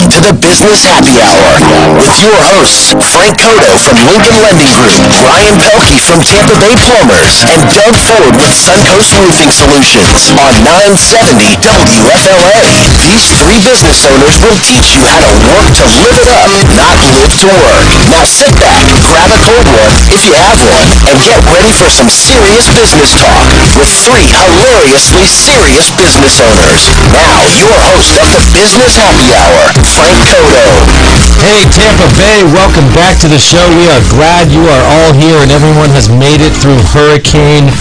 to the Business Happy Hour with your hosts, Frank Cotto from Lincoln Lending Group, Brian Pelkey from Tampa Bay Plumbers, and Doug Ford with Suncoast Roofing Solutions on 970 WFLA. These three business owners will teach you how to work to live it up, not live to work. Now sit back, grab a cold one if you have one, and get ready for some serious business talk with three hilariously serious business owners. Now, your host of the Business Happy Hour, Frank Cotto. Hey, Tampa Bay, welcome back to the show. We are glad you are all here and everyone has made it through Hurricane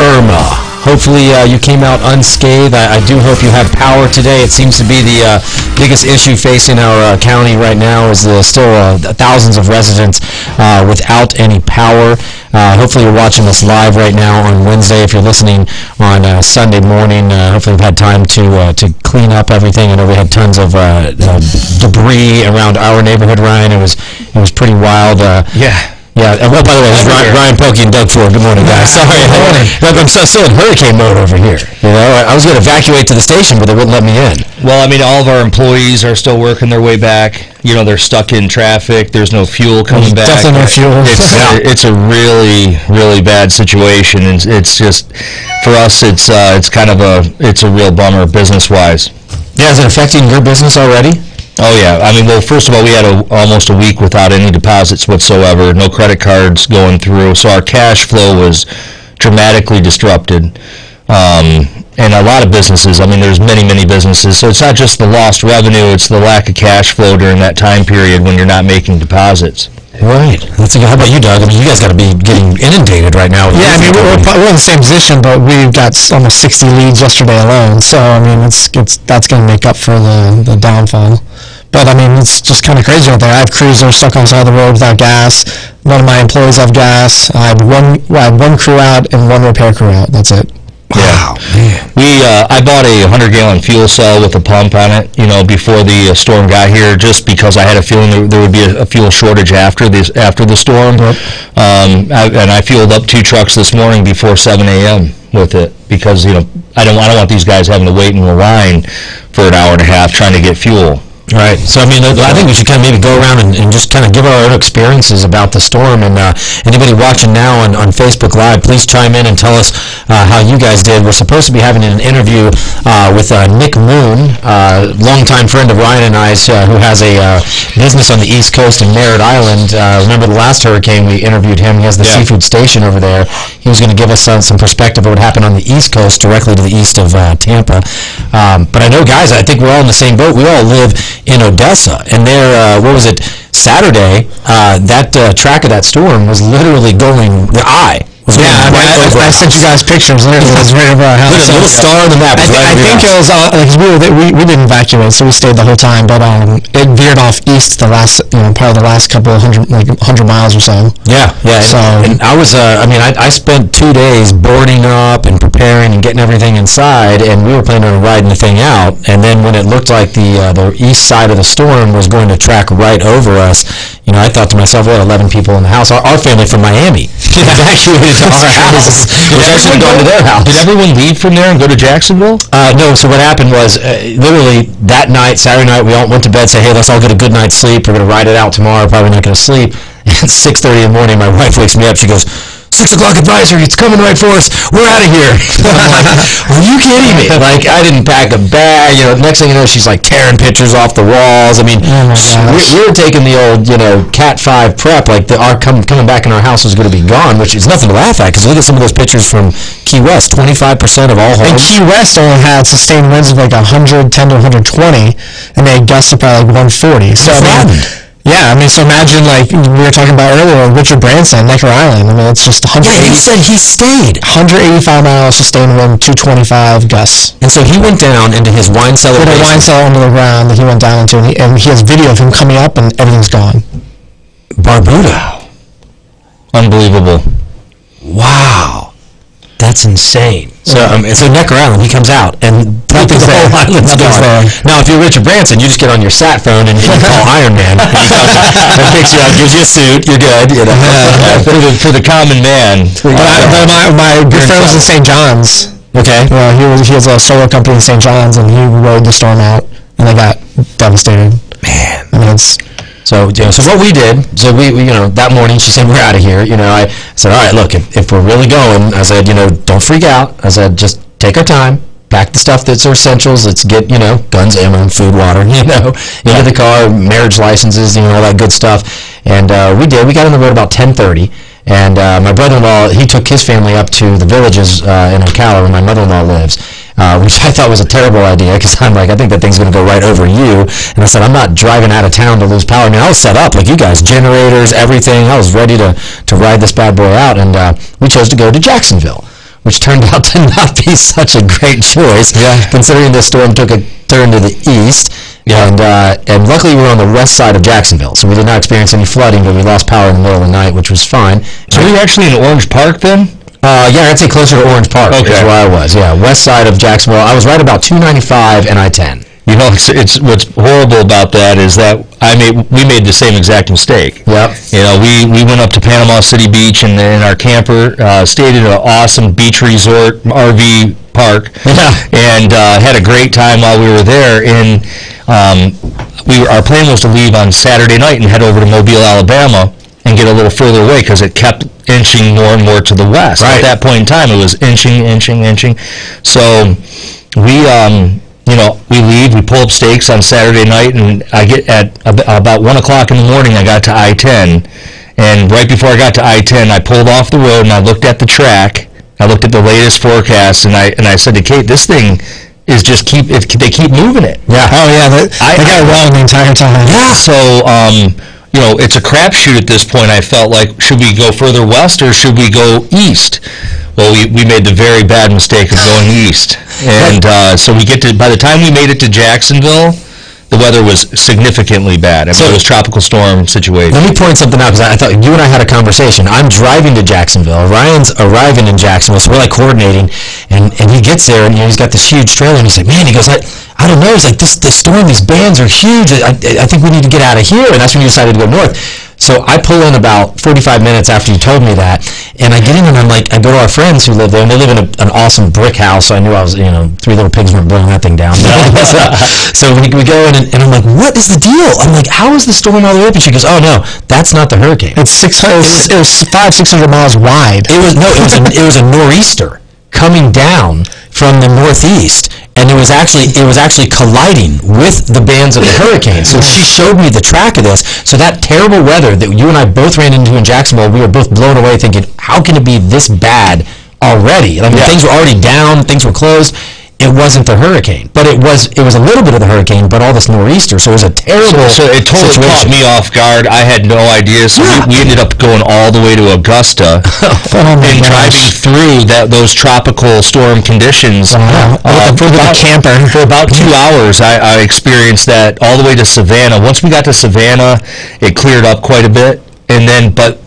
Irma. Hopefully you came out unscathed. I do hope you have power today. It seems to be the biggest issue facing our county right now is still thousands of residents without any power. Hopefully you're watching this live right now on Wednesday. If you're listening on Sunday morning, hopefully you've had time to clean up everything. I know we had tons of debris around our neighborhood, Ryan. It was pretty wild. Yeah, and well, by the way, this is Ryan Pelkey and Doug Ford. Good morning, guys. Sorry, I'm still in hurricane mode over here. You know, I was going to evacuate to the station, but they wouldn't let me in. Well, I mean, all of our employees are still working their way back. You know, they're stuck in traffic. There's no fuel coming back. Definitely no fuel. It's a really, really bad situation, and it's just for us. It's kind of a real bummer business-wise. Yeah, is it affecting your business already? Oh, yeah. I mean, well, first of all, we had almost a week without any deposits whatsoever, no credit cards going through, so our cash flow was dramatically disrupted. And a lot of businesses, I mean, there's many, many businesses, so it's not just the lost revenue, it's the lack of cash flow during that time period when you're not making deposits. Right. How about you, Doug? I mean, you guys got to be getting inundated right now. Yeah, I mean, we're in the same position, but we've got almost 60 leads yesterday alone. So, I mean, that's going to make up for the downfall. But, I mean, it's just kind of crazy out there. I have crews that are stuck on the side of the road without gas. None of my employees have gas. I had one crew out and one repair crew out. That's it. Wow. Yeah. I bought a 100-gallon fuel cell with a pump on it, you know, before the storm got here, just because I had a feeling there would be a fuel shortage after the storm. Yep. And I fueled up 2 trucks this morning before 7 a.m. with it because, you know, I don't want these guys having to wait in a line for an hour and a half trying to get fuel. Right. So, I mean, I think we should kind of maybe go around and just kind of give our own experiences about the storm. And anybody watching now on Facebook Live, please chime in and tell us how you guys did. We're supposed to be having an interview with Nick Moon, longtime friend of Ryan and I's, who has a business on the East Coast in Merritt Island. Remember the last hurricane, we interviewed him. He has the seafood station over there. He was going to give us some perspective of what happened on the East Coast, directly to the east of Tampa. But I know, guys, I think we're all in the same boat. We all live in Odessa, and there, what was it, Saturday, that track of that storm was literally going, the eye. Yeah, I sent you guys pictures. Literally, it was right over our house. There's a little star on the map. I think it was we didn't evacuate, so we stayed the whole time. But it veered off east part of the last couple of 100 miles or so. Yeah. So and I was, I spent 2 days boarding up and preparing and getting everything inside, and we were planning on riding the thing out. And then when it looked like the east side of the storm was going to track right over us, you know, I thought to myself, we had 11 people in the house. Our family from Miami evacuated to our house. Which I should have gone to their house. Did everyone leave from there and go to Jacksonville? No, so what happened was, literally that night, Saturday night, we all went to bed, say, hey, let's all get a good night's sleep. We're going to ride it out tomorrow. Probably not going to sleep. At 6:30 in the morning, my wife wakes me up. She goes, 6 o'clock advisory, it's coming right for us. We're out of here. I'm like, are you kidding me? Like, I didn't pack a bag. You know, next thing you know, she's like tearing pictures off the walls. I mean, we were taking the old, you know, Cat 5 prep, like our coming back in our house was going to be gone, which is nothing to laugh at, because look at some of those pictures from Key West, 25% of all homes. And Key West only had sustained winds of like 110 to 120, and they had gusts of probably like 140. So, yeah, I mean, so imagine, like, we were talking about earlier, Richard Branson, Necker Island. I mean, it's just 180. Yeah, he said he stayed. 185 miles sustained wind, 225 gusts. And so he went down into his wine cellar. With a wine cellar under the ground that he went down into, and he has video of him coming up, and everything's gone. Barbuda. Unbelievable. Wow. That's insane. So, so Necker Island, he comes out, and the whole island's gone. Now, if you're Richard Branson, you just get on your sat phone and you call Iron Man. And he comes and picks you up, gives you a suit, you're good. You know. For the common man. My good friend was in St. John's. Okay. He has a solar company in St. John's, and he rode the storm out, and they got devastated. Man. I mean, it's... So what we did, we that morning she said, we're out of here. I said, all right, look, if we're really going, I said, don't freak out. I said, just take our time, pack the stuff that's our essentials. Let's get, guns, ammo, food, water, into the car, marriage licenses, all that good stuff. And we did. We got on the road about 10:30. And my brother-in-law, he took his family up to the villages in Ocala where my mother-in-law lives, which I thought was a terrible idea because I'm like, I think that thing's going to go right over you. And I said, I'm not driving out of town to lose power. I mean, I was set up like you guys, generators, everything. I was ready to ride this bad boy out. And we chose to go to Jacksonville, which turned out to not be such a great choice, considering the storm took a turn to the east. Yeah. And luckily we were on the west side of Jacksonville, so we did not experience any flooding, but we lost power in the middle of the night, which was fine. So were you actually in Orange Park then? Yeah, I'd say closer to Orange Park is where I was. Yeah, west side of Jacksonville. I was right about 295 and I-10. It's what's horrible about that is that we made the same exact mistake. Yep. We went up to Panama City Beach and in our camper, stayed at an awesome beach resort RV park, and had a great time while we were there. And our plan was to leave on Saturday night and head over to Mobile, Alabama, and get a little further away because it kept inching more and more to the west. Right. At that point in time, it was inching. So we leave, we pull up stakes on Saturday night, and I get at about 1 o'clock in the morning, I got to I-10, and right before I got to I-10, I pulled off the road, and I looked at the track, I looked at the latest forecast, and I said to Kate, this thing is they keep moving it. Yeah. Oh, yeah, they got it wrong the entire time. Yeah. So, it's a crapshoot at this point. I felt like, should we go further west, or should we go east? Well, we made the very bad mistake of going east. And so by the time we made it to Jacksonville, the weather was significantly bad. I mean, it was tropical storm situation. Let me point something out, because I thought you and I had a conversation. I'm driving to Jacksonville. Ryan's arriving in Jacksonville, so we're like coordinating. And he gets there, and he's got this huge trailer, and he's like, man, he goes, I don't know. He's like, this storm, these bands are huge. I think we need to get out of here. And that's when you decided to go north. So I pull in about 45 minutes after you told me that, and I get in and I'm like, I go to our friends who live there, and they live in an awesome brick house, so I knew I was, three little pigs weren't blowing that thing down. So we go in, and I'm like, what is the deal? I'm like, how is the storm all the way up? And she goes, oh no, that's not the hurricane. It was 500-600 miles wide. It was a nor'easter coming down from the northeast, and it was actually colliding with the bands of the hurricane. So she showed me the track of this. So that terrible weather that you and I both ran into in Jacksonville, we were both blown away thinking, how can it be this bad already? I mean, things were already down, things were closed. It wasn't the hurricane, but it was a little bit of the hurricane, but all this nor'easter, so it was a terrible So it totally caught me off guard. I had no idea, so we ended up going all the way to Augusta and driving through those tropical storm conditions. For about 2 hours, I experienced that all the way to Savannah. Once we got to Savannah, it cleared up quite a bit, but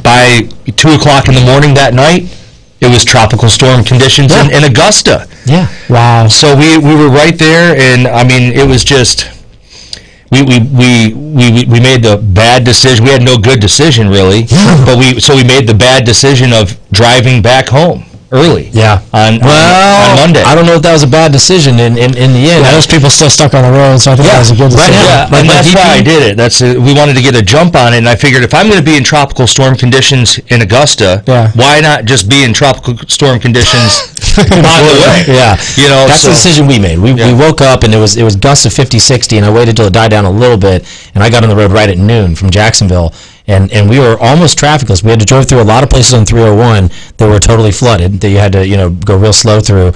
by 2 o'clock in the morning that night, it was tropical storm conditions in Augusta. Yeah. Wow. So we were right there, and I mean, it was just we made the bad decision. We had no good decision really, but we made the bad decision of driving back home early. Yeah. On Monday. I don't know if that was a bad decision in the end. Yeah, those people still stuck on the road, so I think that was a good decision. Right, and that's why I did it. We wanted to get a jump on it, and I figured if I'm going to be in tropical storm conditions in Augusta, why not just be in tropical storm conditions on the way? Yeah. That's the decision we made. We woke up, and it was gusts of 50, 60, and I waited till it died down a little bit, and I got on the road right at noon from Jacksonville. And we were almost trafficless. We had to drive through a lot of places on 301 that were totally flooded, that you had to, go real slow through.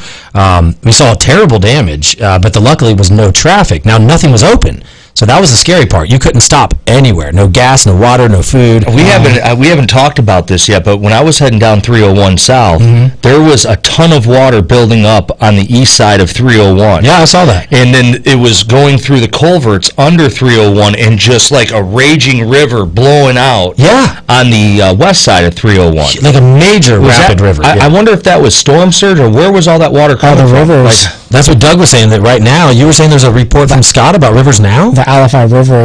We saw terrible damage, but luckily was no traffic. Now, nothing was open. So that was the scary part. You couldn't stop anywhere. No gas, no water, no food. We haven't talked about this yet, but when I was heading down 301 south, there was a ton of water building up on the east side of 301. Yeah, I saw that. And then it was going through the culverts under 301 and just like a raging river blowing out on the west side of 301. Like a major rapid river. I wonder if that was storm surge, or where was all that water coming from? Rivers. That's what Doug was saying, that right now, you were saying there's a report from Scott about rivers now? The Alafai River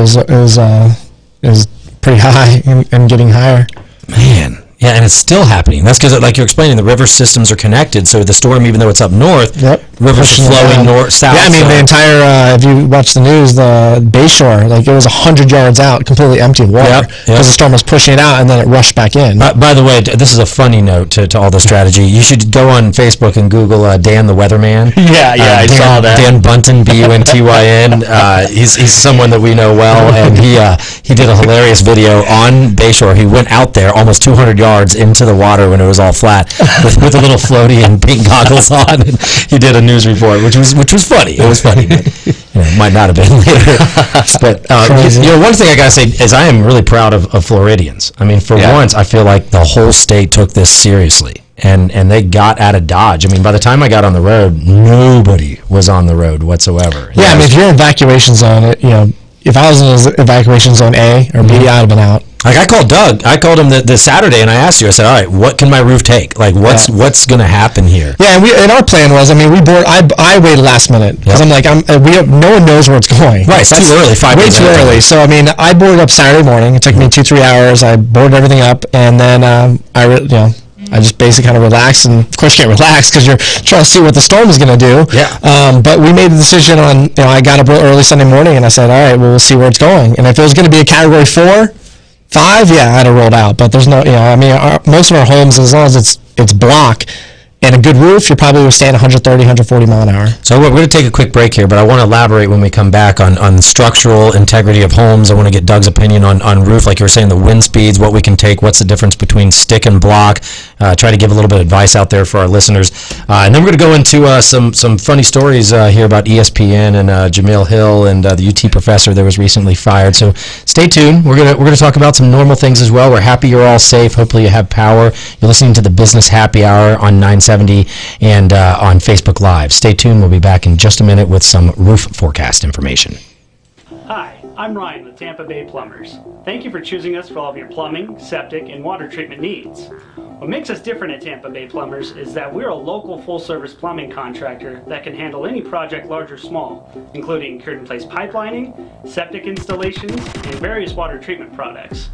is pretty high and getting higher. Man. Yeah, and it's still happening. That's because, like you're explaining, the river systems are connected. So the storm, even though it's up north, rivers are flowing north, south. Yeah, I mean, the entire, if you watch the news, the Bayshore, like it was 100 yards out, completely empty of water because the storm was pushing it out and then it rushed back in. By the way, this is a funny note to all the strategy. You should go on Facebook and Google Dan the Weatherman. I saw that. Dan Bunton, Buntyn. He's someone that we know well, and he did a hilarious video on Bayshore. He went out there almost 200 yards into the water when it was all flat with a little floaty and pink goggles on, and he did a news report, which was funny. It was funny. But, might not have been later. But one thing I gotta say is I am really proud of Floridians. I mean, for once, I feel like the whole state took this seriously. And they got out of Dodge. I mean, by the time I got on the road, nobody was on the road whatsoever. Yeah, I mean, if you're in evacuation zone, if I was in evacuation zone A or B, I'd have been out. Like, I called Doug. I called him the Saturday, and I asked you. I said, all right, what can my roof take? Like, what's going to happen here? Yeah, and our plan was, I mean, I waited last minute because I'm like, no one knows where it's going. Right, it's too early. Way too early. So, I mean, I boarded up Saturday morning. It took me 2-3 hours. I boarded everything up, and then I just basically kind of relaxed, and of course you can't relax because you're trying to see what the storm is going to do. Yeah. But we made the decision on, I got up early Sunday morning, and I said, all right, well, we'll see where it's going. And if it was going to be a Category 4, 5, I'd have rolled out. But there's no, most of our homes, as long as it's block and a good roof, you probably withstand 130, 140 mile an hour. So we're going to take a quick break here, but I want to elaborate when we come back on structural integrity of homes. I want to get Doug's opinion on roof, like you were saying, the wind speeds, what we can take, what's the difference between stick and block. Try to give a little bit of advice out there for our listeners. And then we're going to go into some funny stories here about ESPN and Jamil Hill and the UT professor that was recently fired. So stay tuned. We're going to talk about some normal things as well. We're happy you're all safe. Hopefully you have power. You're listening to the Business Happy Hour on 970 and on Facebook Live. Stay tuned. We'll be back in just a minute with some roof forecast information. Hi, I'm Ryan with Tampa Bay Plumbers. Thank you for choosing us for all of your plumbing, septic, and water treatment needs. What makes us different at Tampa Bay Plumbers is that we're a local full-service plumbing contractor that can handle any project, large or small, including cured-in-place pipelining, septic installations, and various water treatment products.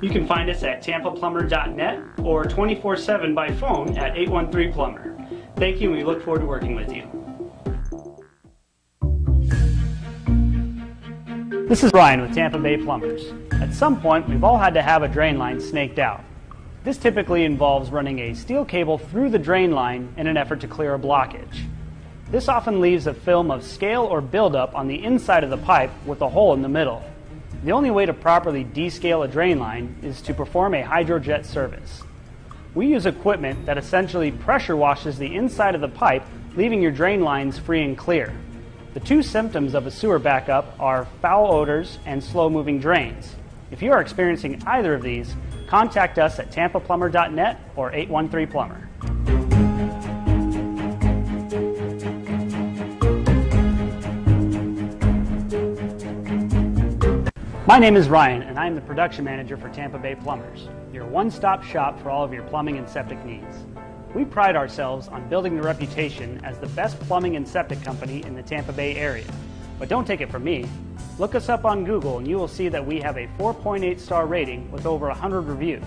You can find us at tampaplumber.net or 24/7 by phone at 813-PLUMBER. Thank you, and we look forward to working with you. This is Ryan with Tampa Bay Plumbers. At some point, we've all had to have a drain line snaked out. This typically involves running a steel cable through the drain line in an effort to clear a blockage. This often leaves a film of scale or buildup on the inside of the pipe with a hole in the middle. The only way to properly descale a drain line is to perform a hydrojet service. We use equipment that essentially pressure washes the inside of the pipe, leaving your drain lines free and clear. The two symptoms of a sewer backup are foul odors and slow-moving drains. If you are experiencing either of these, contact us at tampaplumber.net or 813-PLUMBER. My name is Ryan, and I am the production manager for Tampa Bay Plumbers, your one-stop shop for all of your plumbing and septic needs. We pride ourselves on building the reputation as the best plumbing and septic company in the Tampa Bay area. But don't take it from me. Look us up on Google and you will see that we have a 4.8 star rating with over 100 reviews.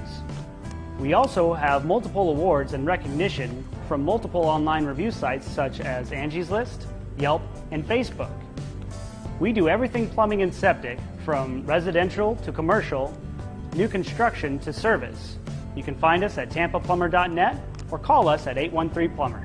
We also have multiple awards and recognition from multiple online review sites such as Angie's List, Yelp, and Facebook. We do everything plumbing and septic, from residential to commercial, new construction to service. You can find us at tampaplumber.net or call us at 813-PLUMBER.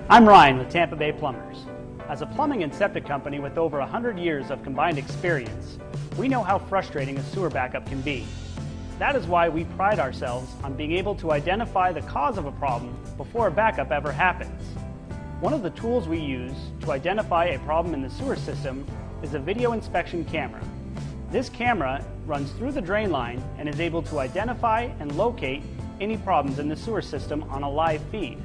I'm Ryan with Tampa Bay Plumbers. As a plumbing and septic company with over 100 years of combined experience, we know how frustrating a sewer backup can be. That is why we pride ourselves on being able to identify the cause of a problem before a backup ever happens. One of the tools we use to identify a problem in the sewer system is a video inspection camera. This camera runs through the drain line and is able to identify and locate any problems in the sewer system on a live feed.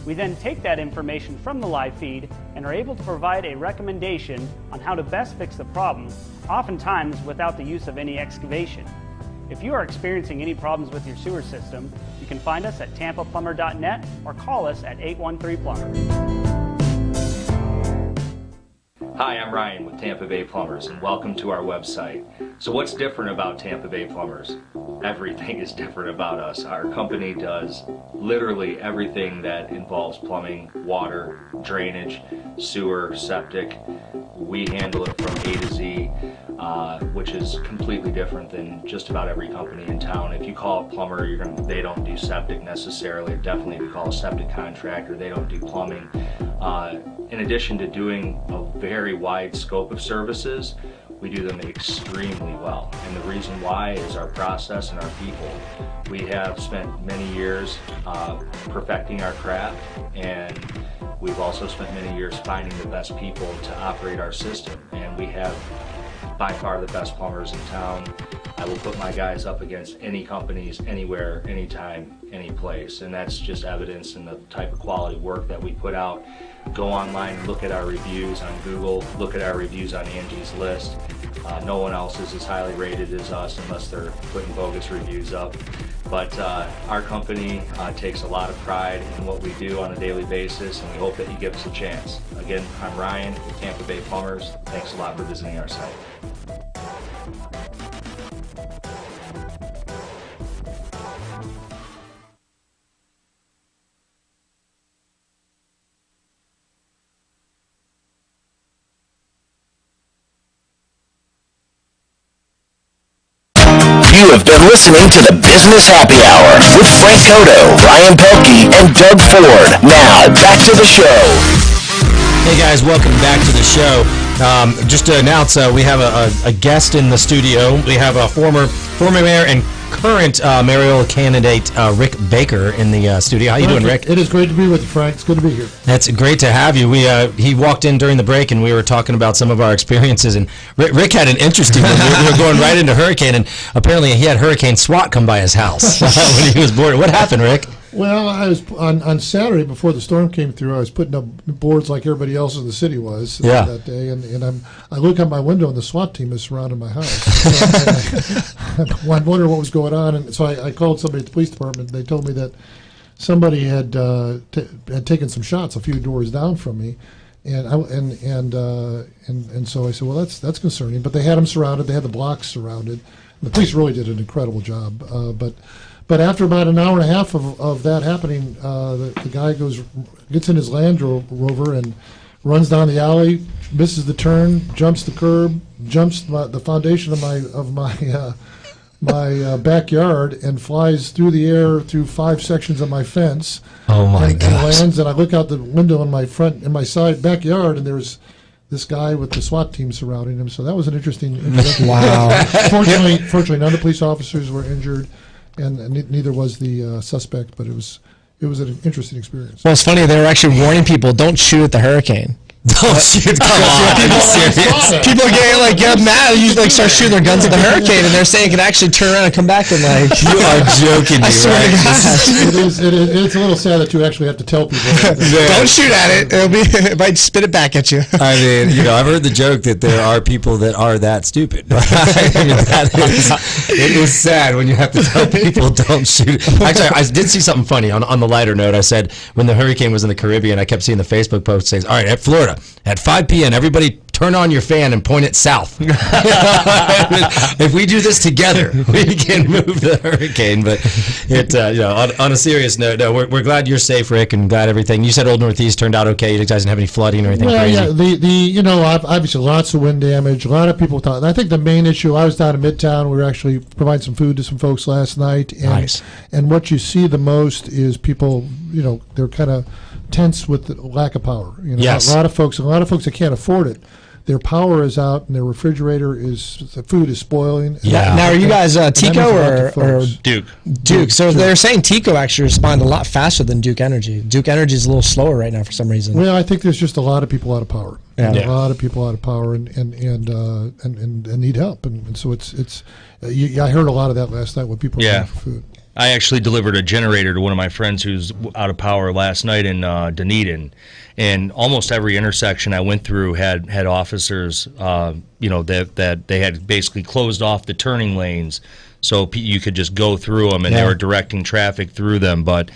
We then take that information from the live feed and are able to provide a recommendation on how to best fix the problem, oftentimes without the use of any excavation. If you are experiencing any problems with your sewer system, you can find us at tampaplumber.net or call us at 813-PLUMBER. Hi, I'm Ryan with Tampa Bay Plumbers, and welcome to our website. So what's different about Tampa Bay Plumbers? Everything is different about us. Our company does literally everything that involves plumbing, water, drainage, sewer, septic. We handle it from A to Z, which is completely different than just about every company in town. If you call a plumber, they don't do septic necessarily. Definitely if you call a septic contractor, they don't do plumbing. In addition to doing a very wide scope of services, we do them extremely well. And the reason why is our process and our people. We have spent many years perfecting our craft, and we've also spent many years finding the best people to operate our system. And we have by far the best plumbers in town. I will put my guys up against any companies, anywhere, anytime, any place. And that's just evidence in the type of quality work that we put out. Go online, look at our reviews on Google, look at our reviews on Angie's List. No one else is as highly rated as us unless they're putting bogus reviews up. But our company takes a lot of pride in what we do on a daily basis, and we hope that you give us a chance. Again, I'm Ryan with Tampa Bay Plumbers. Thanks a lot for visiting our site. You have been listening to the Business Happy Hour with Frank Cotto, Ryan Pelkey, and Doug Ford. Now, back to the show. Hey guys, welcome back to the show. Just to announce, we have a guest in the studio. We have a former mayor and current mayoral candidate Rick Baker in the studio. How you doing, Rick? It is great to be with you, Frank. It's good to be here. That's great to have you. He walked in during the break, and we were talking about some of our experiences. And Rick had an interesting one. We were going right into hurricane, and apparently he had Hurricane SWAT come by his house when he was bored. What happened, Rick? Well, I was on Saturday before the storm came through. I was putting up boards like everybody else in the city was that day, and I look out my window and the SWAT team is surrounding my house. So I wondered what was going on, and so I called somebody at the police department. They told me that somebody had taken some shots a few doors down from me, and so I said, well, that's concerning. But they had them surrounded. They had the blocks surrounded. The police really did an incredible job, But after about an hour and a half of that happening, the guy gets in his Land Rover and runs down the alley, misses the turn, jumps the curb, jumps the foundation of my backyard, and flies through the air through 5 sections of my fence. Oh my and lands, and I look out the window in my side backyard, and there's this guy with the SWAT team surrounding him. So that was an interesting. Wow. Fortunately, none of the police officers were injured. And neither was the suspect, but it was an interesting experience. Well, it's funny. They were actually warning people, don't shoot at the hurricane. Don't shoot! Come on, People get mad. You start shooting their guns at the hurricane, and they're saying it can actually turn around and come back and You are joking me, I swear to God. It's a little sad that you actually have to tell people. Don't shoot at it. It might spit it back at you. I mean, I've heard the joke that there are people that are that stupid. I mean, it is sad when you have to tell people don't shoot. Actually, I did see something funny on the lighter note. I said when the hurricane was in the Caribbean, I kept seeing the Facebook post saying, "All right, at Florida, at 5 p.m., everybody turn on your fan and point it south." If we do this together, we can move the hurricane. But on a serious note, no, we're glad you're safe, Rick, and glad everything. You said Old Northeast turned out okay. You guys didn't have any flooding or anything crazy. Yeah, obviously lots of wind damage. A lot of people thought. I think the main issue. I was down in Midtown. We were actually providing some food to some folks last night. And, nice. And what you see the most is people. They're kind of tense with the lack of power. Yes. A lot of folks that can't afford it. Their power is out, and their refrigerator the food is spoiling. Yeah. Now, are you guys TECO or Duke? Duke. So they're saying TECO actually responded a lot faster than Duke Energy. Duke Energy is a little slower right now for some reason. Well, I think there's just a lot of people out of power. Yeah. A lot of people out of power and need help, and so it's. I heard a lot of that last night when people were looking for food. I actually delivered a generator to one of my friends who's out of power last night in Dunedin, and almost every intersection I went through had officers, that they had basically closed off the turning lanes so you could just go through them, and they were directing traffic through them. But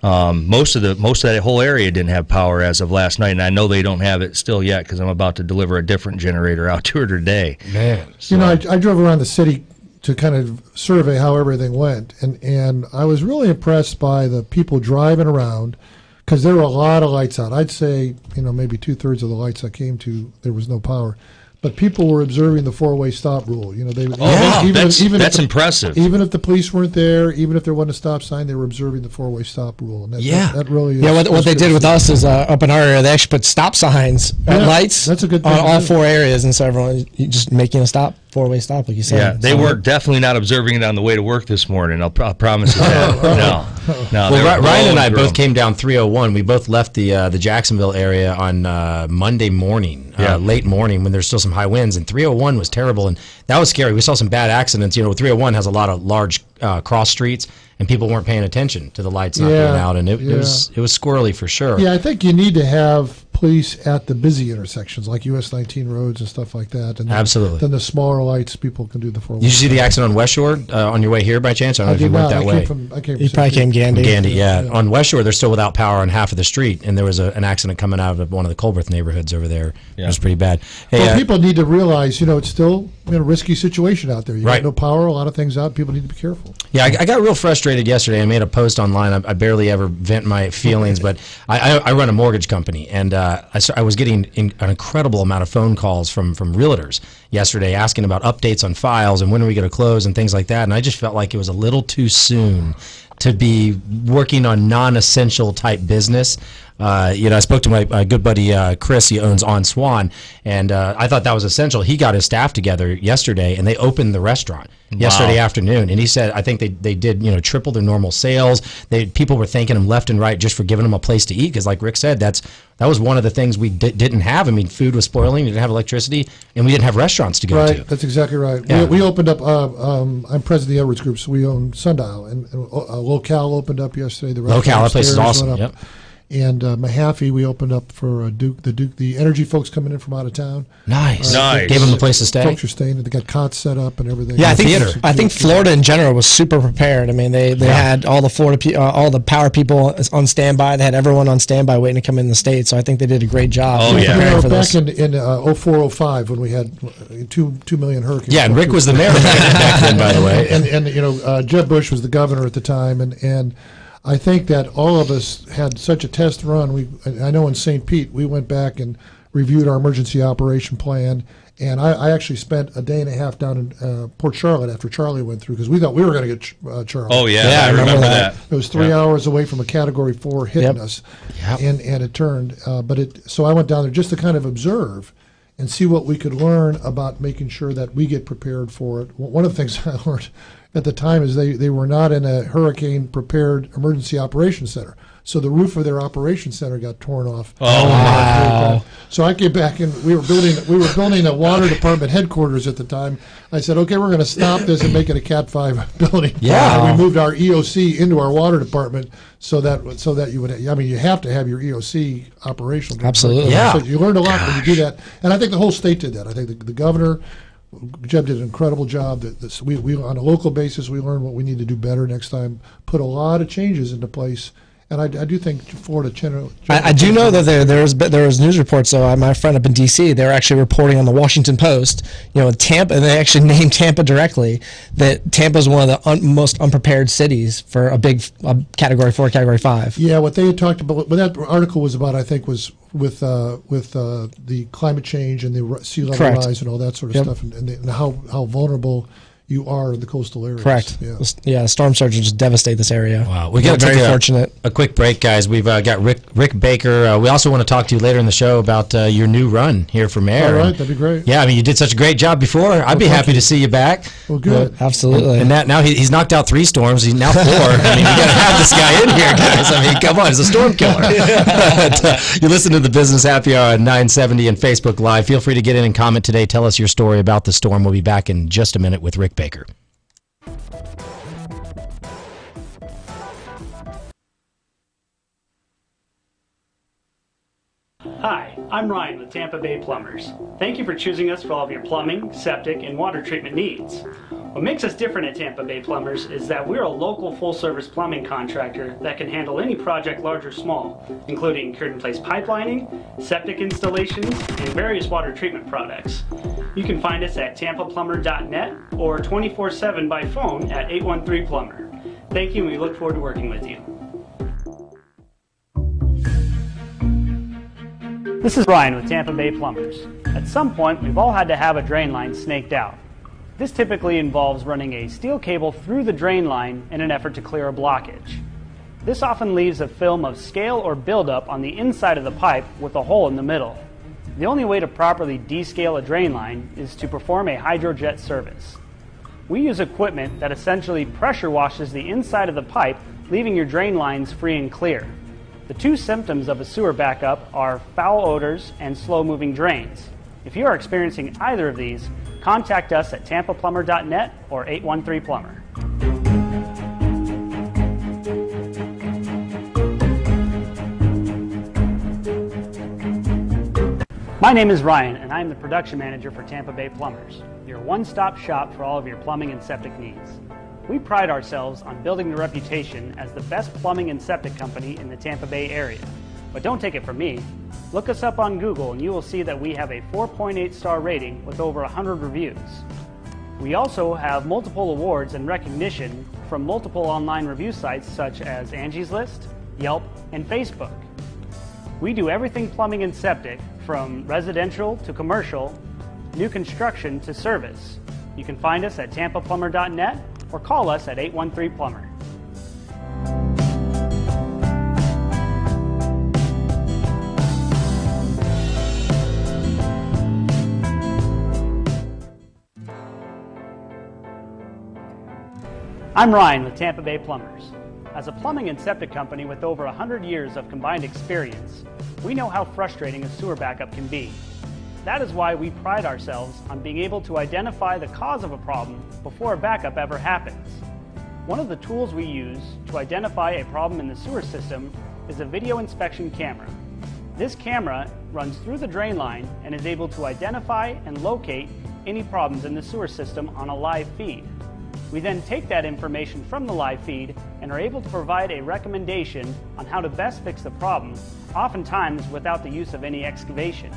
most of that whole area didn't have power as of last night, and I know they don't have it still yet because I'm about to deliver a different generator out to her today. Man, so. I drove around the city to kind of survey how everything went, and I was really impressed by the people driving around, because there were a lot of lights out. I'd say, maybe 2/3 of the lights I came to, there was no power. But people were observing the four-way stop rule. That's impressive. Even if the police weren't there, even if there wasn't a stop sign, they were observing the four-way stop rule. And that really is. Yeah, what they did with us is up in our area, they actually put stop signs at lights. That's a good thing on all 4 areas, and so everyone just making a four-way stop, like you said. Yeah, they were definitely not observing it on the way to work this morning. I'll promise you that. No. Well, Ryan and I both came down 301. We both left the Jacksonville area on Monday morning, late morning, when there's still some high winds, and 301 was terrible, and that was scary. We saw some bad accidents. 301 has a lot of large cross streets, and people weren't paying attention to the lights not being out, and it was squirrely for sure. Yeah, I think you need to have police at the busy intersections like US 19 roads and stuff like that. And absolutely. Then the smaller lights, people can do the four-way. Did you see the accident on West Shore on your way here by chance? I don't know if you went that way. You probably came Gandy. Yeah. On West Shore, they're still without power on half of the street, and there was an accident coming out of one of the Colbert neighborhoods over there. It was pretty bad. Hey, people need to realize, it's still a risky situation out there. You got no power, a lot of things out. People need to be careful. Yeah, I got real frustrated yesterday. I made a post online. I barely ever vent my feelings, but I run a mortgage company, and I was getting an incredible amount of phone calls from realtors yesterday asking about updates on files and when are we going to close and things like that. And I just felt like it was a little too soon to be working on non-essential type business. I spoke to my good buddy Chris. He owns On Swan, and I thought that was essential. He got his staff together yesterday, and they opened the restaurant yesterday afternoon. And he said, I think they did triple their normal sales. People were thanking him left and right just for giving them a place to eat, because like Rick said, that was one of the things we didn't have. I mean, food was spoiling. We didn't have electricity, and we didn't have restaurants to go to. Right, that's exactly right. Yeah. We opened up. I'm president of the Edwards Group, so we own Sundial, and Locale opened up yesterday. The Locale, that place is awesome. Yep. And Mahaffey, we opened up for Duke, the energy folks coming in from out of town. Nice. Gave them a place to stay. Folks are staying. They got cots set up and everything. Yeah, I think Florida in general was super prepared. I mean, they had all the all the power people on standby. They had everyone on standby waiting to come in the state. So I think they did a great job. Back in 04-05 when we had 2 million hurricanes. Yeah, and Rick was the mayor back then, by the way. And Jeb Bush was the governor at the time, and I think that all of us had such a test run. I know in St. Pete, we went back and reviewed our emergency operation plan, and I actually spent a day and a half down in Port Charlotte after Charlie went through, because we thought we were going to get Charlie. Oh, yeah, I remember that. It was 3 hours away from a Category 4 hitting us, and it turned. So I went down there just to kind of observe and see what we could learn about making sure that we get prepared for it. One of the things I learned at the time is they were not in a hurricane-prepared emergency operations center. So the roof of their operations center got torn off. Oh, wow. So I came back, and we were building a water department headquarters at the time. I said, okay, we're going to stop this and make it a Cat 5 building. Yeah. And we moved our EOC into our water department so that you would, you have to have your EOC operational. Absolutely. So you learned a lot when you do that. And I think the whole state did that. I think the governor, Jeb, did an incredible job. We on a local basis, we learned what we need to do better next time. Put a lot of changes into place, and I do think Florida. I do know that there was news reports. So my friend up in D.C., they were actually reporting on the Washington Post. Tampa, and they actually named Tampa directly. That Tampa is one of the most unprepared cities for a big Category 4, Category 5. Yeah, what they had talked about, what that article was about, I think, was with the climate change and the sea level rise and all that sort of stuff, and how vulnerable you are in the coastal areas. Correct. Yeah, storm surges just devastate this area. Wow. We got very fortunate. A quick break, guys. We've got Rick Baker. We also want to talk to you later in the show about your new run here for mayor. All right, that'd be great. Yeah, I mean, you did such a great job before. I'd be happy to see you back. Well, good. Absolutely. And now he's knocked out 3 storms. He's now 4. I mean, you got to have this guy in here, guys. I mean, come on, he's a storm killer. You listen to the Business Happy Hour on 970 and Facebook Live. Feel free to get in and comment today. Tell us your story about the storm. We'll be back in just a minute with Rick Baker. Hi, I'm Ryan with Tampa Bay Plumbers. Thank you for choosing us for all of your plumbing, septic, and water treatment needs. What makes us different at Tampa Bay Plumbers is that we're a local full-service plumbing contractor that can handle any project large or small, including cured-in-place pipelining, septic installations, and various water treatment products. You can find us at tampaplumber.net or 24/7 by phone at 813-PLUMBER. Thank you, and we look forward to working with you. This is Ryan with Tampa Bay Plumbers. At some point, we've all had to have a drain line snaked out. This typically involves running a steel cable through the drain line in an effort to clear a blockage. This often leaves a film of scale or buildup on the inside of the pipe with a hole in the middle. The only way to properly descale a drain line is to perform a hydrojet service. We use equipment that essentially pressure washes the inside of the pipe, leaving your drain lines free and clear. The two symptoms of a sewer backup are foul odors and slow-moving drains. If you are experiencing either of these, contact us at tampaplumber.net or 813-PLUMBER. My name is Ryan, and I'm the production manager for Tampa Bay Plumbers, your one-stop shop for all of your plumbing and septic needs. We pride ourselves on building the reputation as the best plumbing and septic company in the Tampa Bay area. But don't take it from me. Look us up on Google and you will see that we have a 4.8 star rating with over 100 reviews. We also have multiple awards and recognition from multiple online review sites such as Angie's List, Yelp, and Facebook. We do everything plumbing and septic, from residential to commercial, new construction to service. You can find us at tampaplumber.net or call us at 813-PLUMBER. I'm Ryan with Tampa Bay Plumbers. As a plumbing and septic company with over 100 years of combined experience, we know how frustrating a sewer backup can be. That is why we pride ourselves on being able to identify the cause of a problem before a backup ever happens. One of the tools we use to identify a problem in the sewer system is a video inspection camera. This camera runs through the drain line and is able to identify and locate any problems in the sewer system on a live feed. We then take that information from the live feed and are able to provide a recommendation on how to best fix the problem, oftentimes without the use of any excavation.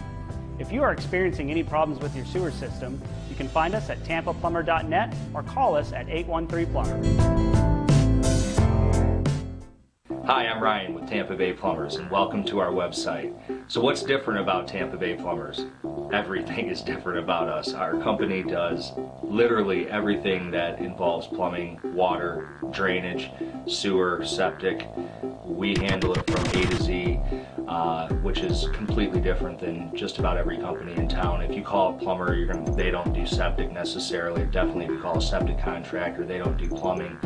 If you are experiencing any problems with your sewer system, you can find us at tampaplumber.net or call us at 813-PLUMBER. Hi, I'm Ryan with Tampa Bay Plumbers, and welcome to our website. So what's different about Tampa Bay Plumbers? Everything is different about us. Our company does literally everything that involves plumbing, water, drainage, sewer, septic. We handle it from A to Z, which is completely different than just about every company in town. If you call a plumber, they don't do septic necessarily. Definitely if you call a septic contractor, they don't do plumbing.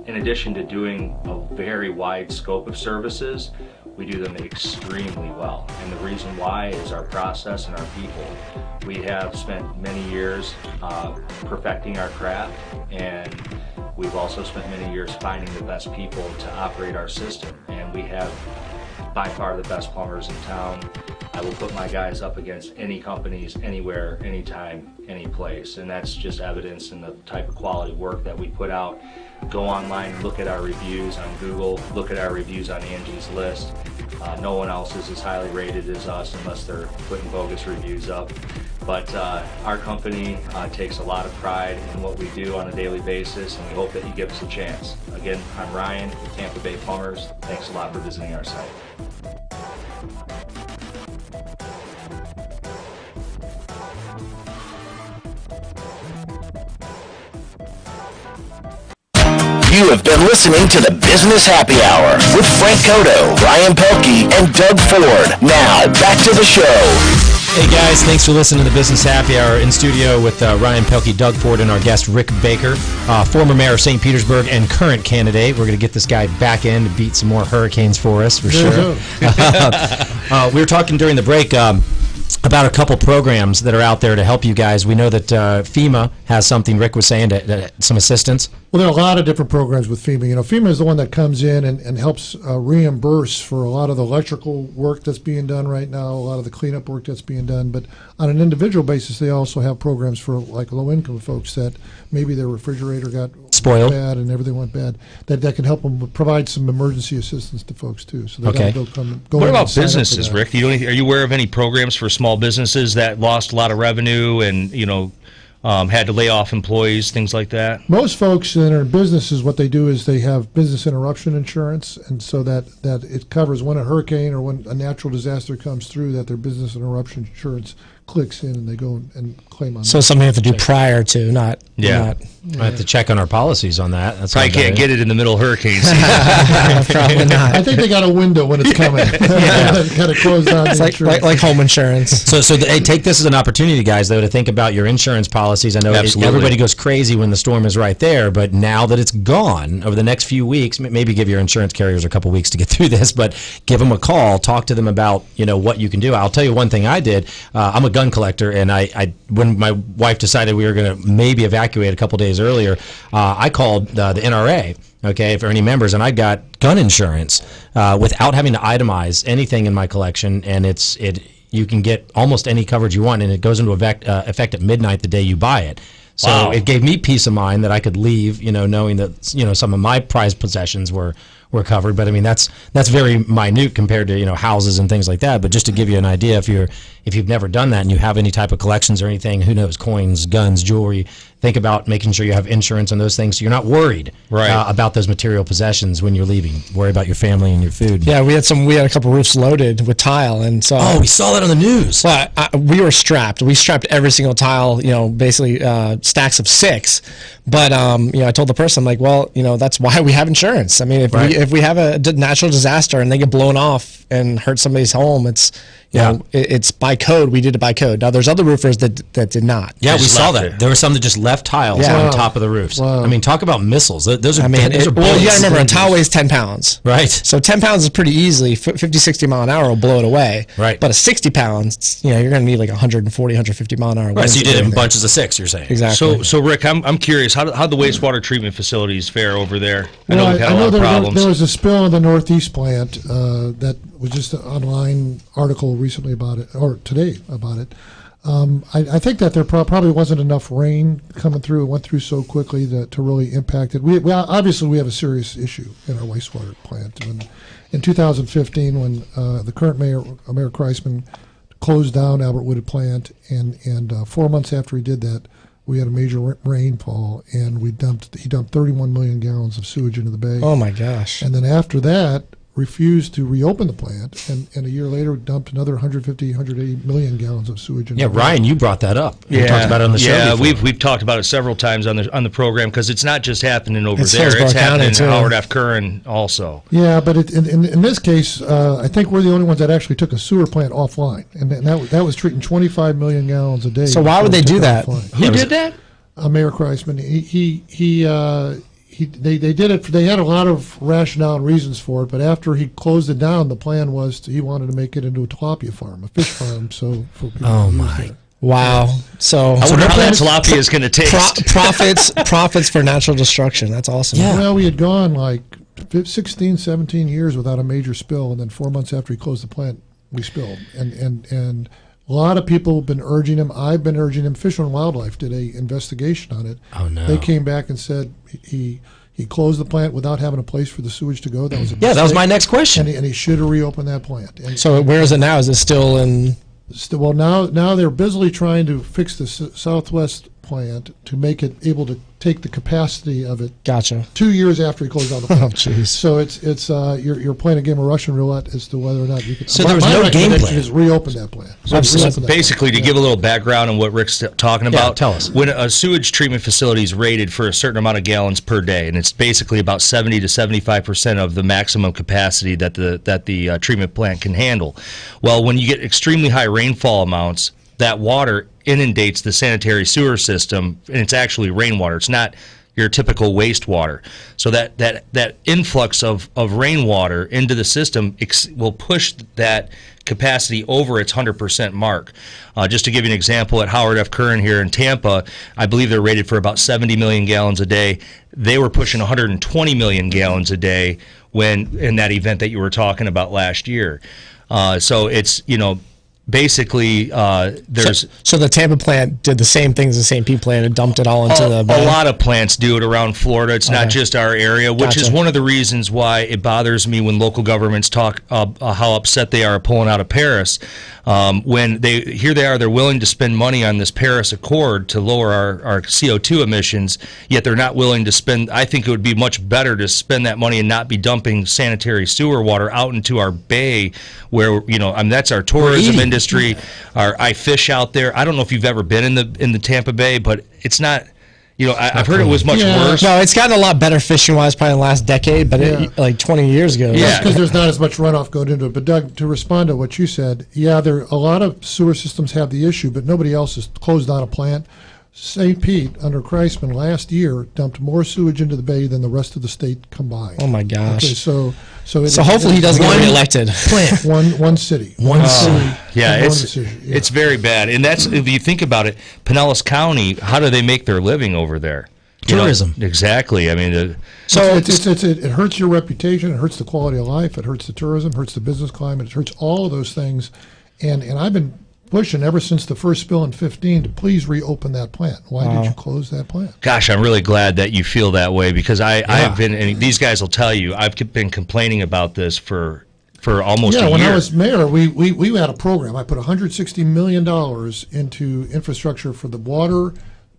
In addition to doing a very wide scope of services, we do them extremely well. And the reason why is our process and our people. We have spent many years perfecting our craft, and we've also spent many years finding the best people to operate our system. And we have by far the best plumbers in town. I will put my guys up against any companies, anywhere, anytime, any place. And that's just evidence in the type of quality work that we put out. Go online, look at our reviews on Google, look at our reviews on Angie's List. No one else is as highly rated as us unless they're putting bogus reviews up. But our company takes a lot of pride in what we do on a daily basis, and we hope that you give us a chance. Again, I'm Ryan with Tampa Bay Plumbers. Thanks a lot for visiting our site. You have been listening to the Business Happy Hour with Frank Cotto, Ryan Pelkey, and Doug Ford. Now, back to the show. Hey guys, thanks for listening to the Business Happy Hour. In studio with Ryan Pelkey, Doug Ford, and our guest Rick Baker, former mayor of St. Petersburg and current candidate. We're going to get this guy back in to beat some more hurricanes for us, for sure. We were talking during the break about a couple programs that are out there to help you guys. We know that FEMA has something, Rick was saying, some assistance. Well, there are a lot of different programs with FEMA. FEMA is the one that comes in and helps reimburse for a lot of the electrical work that's being done right now, a lot of the cleanup work that's being done. But on an individual basis, they also have programs for like low-income folks that maybe their refrigerator got Spoiled. bad and everything went bad. That can help them provide some emergency assistance to folks too. So they Okay. gotta go What in and about sign up for businesses, that. Rick? Are you aware of any programs for small businesses that lost a lot of revenue and had to lay off employees, things like that? Most folks that are in businesses, what they do is they have business interruption insurance, and so that it covers when a hurricane or when a natural disaster comes through, that their business interruption insurance clicks in and they go and claim on So that. something you have to do prior to, not. I have to check on our policies on that. That's Probably what I'm can't doing. get it in the middle of hurricane season. Probably not. I think they got a window when it's coming. Kind of close down It's the like, insurance. like home insurance. So hey, take this as an opportunity, guys, though, to think about your insurance policies. I know Absolutely. everybody goes crazy when the storm is right there, but now that it's gone, over the next few weeks, maybe give your insurance carriers a couple weeks to get through this, but give them a call, talk to them about what you can do. I'll tell you one thing I did. I'm a gun collector, and I when my wife decided we were going to maybe evacuate a couple days earlier, I called the NRA. Okay, for any members, and I got gun insurance without having to itemize anything in my collection, and you can get almost any coverage you want, and it goes into effect at midnight the day you buy it. So Wow. it gave me peace of mind that I could leave, knowing that some of my prized possessions were covered. But I mean, that's very minute compared to houses and things like that. But just to give you an idea, if you've never done that and you have any type of collections or anything, who knows, coins, guns, jewelry, think about making sure you have insurance on those things so you're not worried about those material possessions when you're leaving. Worry about your family and your food. Yeah, we had a couple roofs loaded with tile, and so. Oh, we saw that on the news. Well, we were strapped. We strapped every single tile, basically stacks of 6. But I told the person, I'm like, well, that's why we have insurance. I mean, if we have a natural disaster and they get blown off and hurt somebody's home, it's it's by code. We did it by code. Now there's other roofers that did not. Yeah, we Just saw left that. it. There were some that just left tiles Yeah. on Wow. top of the roofs. Wow. I mean, talk about missiles. Those are I mean, those are well, you got to bullets. remember, a tile weighs 10 pounds. Right. So 10 pounds is pretty easily, 50, 60 mile an hour will blow it away. Right. But a 60 pounds, you're going to need like 140, 150 mile an hour. Right, so you winds did it in there. bunches of 6, you're saying. Exactly. So Rick, I'm curious, how the wastewater treatment facilities fare over there? I know Well, we've had a lot of problems. there was a spill in the Northeast plant that was just an online article recently about it, or today about it. I think that there probably wasn't enough rain coming through. It went through so quickly to really impact it. We obviously we have a serious issue in our wastewater plant. In 2015, when the current mayor Kreisman closed down Albert Wooded plant, and 4 months after he did that, we had a major rainfall, and he dumped 31 million gallons of sewage into the bay. Oh my gosh. And then after that, refused to reopen the plant, and a year later dumped another 180 million gallons of sewage into Yeah, the bay. Ryan, you brought that up. We talked about it on the show Yeah, before. we've talked about it several times on the program because it's not just happening over It's there; Hillsborough it's happening in County, too. Howard F. Curran also. Yeah, but in this case, I think we're the only ones that actually took a sewer plant offline, and that was treating 25 million gallons a day. So why would they do that? Who did that? Mayor Kreisman, they did it. They had a lot of rationale and reasons for it, but after he closed it down, the plan was he wanted to make it into a tilapia farm, a fish farm. So for people to use my. it. Wow. So, I wonder how that tilapia is going to taste. profits for natural destruction. That's awesome. Yeah. Well, we had gone like 16, 17 years without a major spill, and then 4 months after he closed the plant, we spilled. And a lot of people have been urging him. I've been urging him. Fish and Wildlife did a investigation on it. Oh, no. They came back and said he closed the plant without having a place for the sewage to go. That was a Yeah, that was my mistake, next question. and he should have reopened that plant. And So where is it now? Is it still in? well, now they're busily trying to fix the Southwest plant to make it able to take the capacity of it Gotcha. 2 years after he closed down the Oh, plant. jeez. So it's you're playing a game of Russian roulette as to whether or not you can. So there was no game recommendation plan. is reopen that plant. Absolutely. Basically, to give a little background on what Rick's talking about, tell us. When a sewage treatment facility is rated for a certain amount of gallons per day, and it's basically about 70 to 75% of the maximum capacity that the treatment plant can handle. Well, when you get extremely high rainfall amounts, that water inundates the sanitary sewer system, and it's actually rainwater. It's not your typical wastewater. So that influx of rainwater into the system will push that capacity over its 100% mark. Just to give you an example, at Howard F. Curran here in Tampa, I believe they're rated for about 70 million gallons a day. They were pushing 120 million gallons a day when in that event that you were talking about last year. So it's, basically, there's... So the Tampa plant did the same thing as the St. Pete plant and dumped it all into the bay? A lot of plants do it around Florida. It's not just our area, which is one of the reasons why it bothers me when local governments talk how upset they are pulling out of Paris. When they're willing to spend money on this Paris Accord to lower our CO2 emissions, yet they're not willing to spend... I think it would be much better to spend that money and not be dumping sanitary sewer water out into our bay where, that's our tourism industry. I fish out there. I don't know if you've ever been in the Tampa Bay, but it's not... I've heard it was much worse. No, it's gotten a lot better fishing-wise probably in the last decade, but like 20 years ago. Yeah, because there's not as much runoff going into it. But Doug, to respond to what you said, a lot of sewer systems have the issue, but nobody else has closed down a plant. St. Pete, under Kreisman, last year dumped more sewage into the bay than the rest of the state combined. Oh my gosh! Okay, so hopefully he doesn't get reelected. Plant one city. Yeah, it's very bad, and that's, if you think about it, Pinellas County. How do they make their living over there? Tourism. Exactly. I mean, it hurts your reputation. It hurts the quality of life. It hurts the tourism. Hurts the business climate. It hurts all of those things, and I've been pushing ever since the first spill in 2015 to please reopen that plant. Why did you close that plant? Gosh, I'm really glad that you feel that way, because I've been, and these guys will tell you, I've been complaining about this for almost a year. Yeah, when I was mayor, we had a program. I put $160 million into infrastructure for the water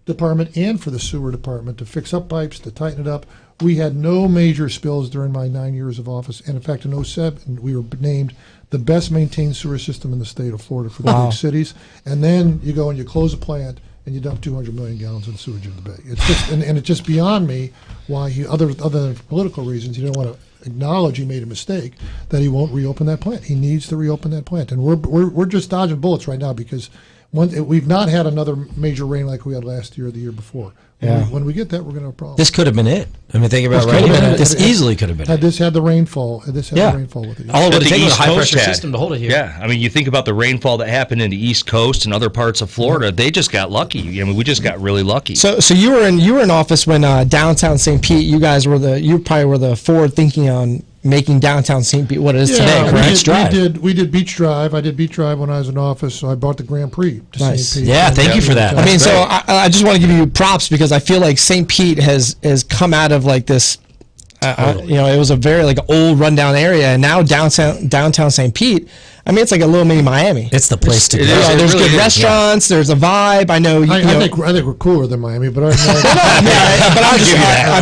department and for the sewer department to fix up pipes, to tighten it up. We had no major spills during my 9 years of office, and in fact, in 2007, we were named the best maintained sewer system in the state of Florida for the big cities. And then you go and you close a plant and you dump 200 million gallons of sewage in the bay. It's just and it's just beyond me why he, other than for political reasons, he didn't want to acknowledge he made a mistake, that he won't reopen that plant. He needs to reopen that plant, and we're just dodging bullets right now because we've not had another major rain like we had last year or the year before. When we get that, we're going to have a problem. This could have been it. I mean, think about it right now. This easily could have been it. Had this had the rainfall, with it. All it would take was a high-pressure system to hold it here. Yeah, I mean, you think about the rainfall that happened in the East Coast and other parts of Florida. They just got lucky. I mean, we just got really lucky. So you were in office when downtown St. Pete. You guys you probably were the forward thinking on making downtown St. Pete what it is today, correct? We did Beach Drive. I did Beach Drive when I was in office, so I brought the Grand Prix to St. Pete. Yeah, thank you for that. I mean, so I just want to give you props because I feel like St. Pete has come out of like this, it was a very like old rundown area, and now downtown St. Pete, I mean, it's like a little mini Miami. It's the place to go. There's good restaurants. There's a vibe. I know. I think we're cooler than Miami, but I'm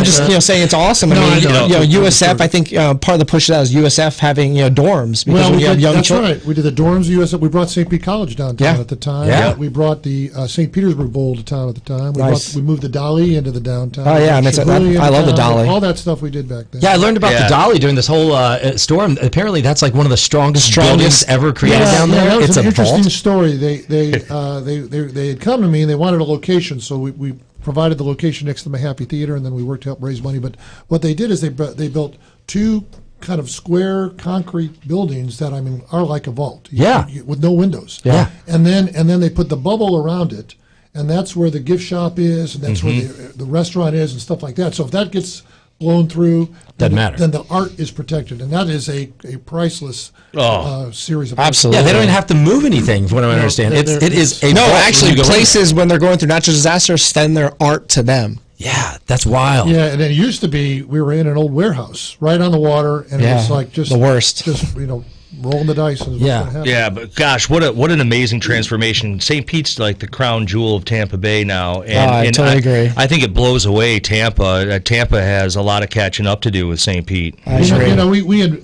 just saying it's awesome. USF. I think part of the push of that is USF having dorms because when you have young children. That's right. We did the dorms. USF. We brought St. Pete College downtown at the time. Yeah. We brought the St. Petersburg Bowl to town at the time. We moved the Dolly into the downtown. Oh yeah, I love the Dolly. All that stuff we did back then. Yeah, I learned about the Dolly during this whole storm. Apparently, that's like one of the strongest buildings ever created down there. That was it's an interesting vault. story. They had come to me and they wanted a location, so we provided the location next to the Mahaffey Theater, and then we worked to help raise money. But what they did is they built two kind of square concrete buildings that are like a vault. With no windows. Yeah. And then they put the bubble around it, and that's where the gift shop is, and that's where the restaurant is, and stuff like that. So if that gets blown through, doesn't matter. Then the art is protected, and that is a priceless series of absolutely. Yeah, they don't even have to move anything, from what I understand. It is a actually places when they're going through natural disasters send their art to them. Yeah, that's wild. Yeah, and it used to be we were in an old warehouse right on the water, and it was like just the worst. Just rolling the dice. Yeah, but gosh, what an amazing transformation. St. Pete's like the crown jewel of Tampa Bay now. And, I totally agree. I think it blows away Tampa. Tampa has a lot of catching up to do with St. Pete. I agree. We had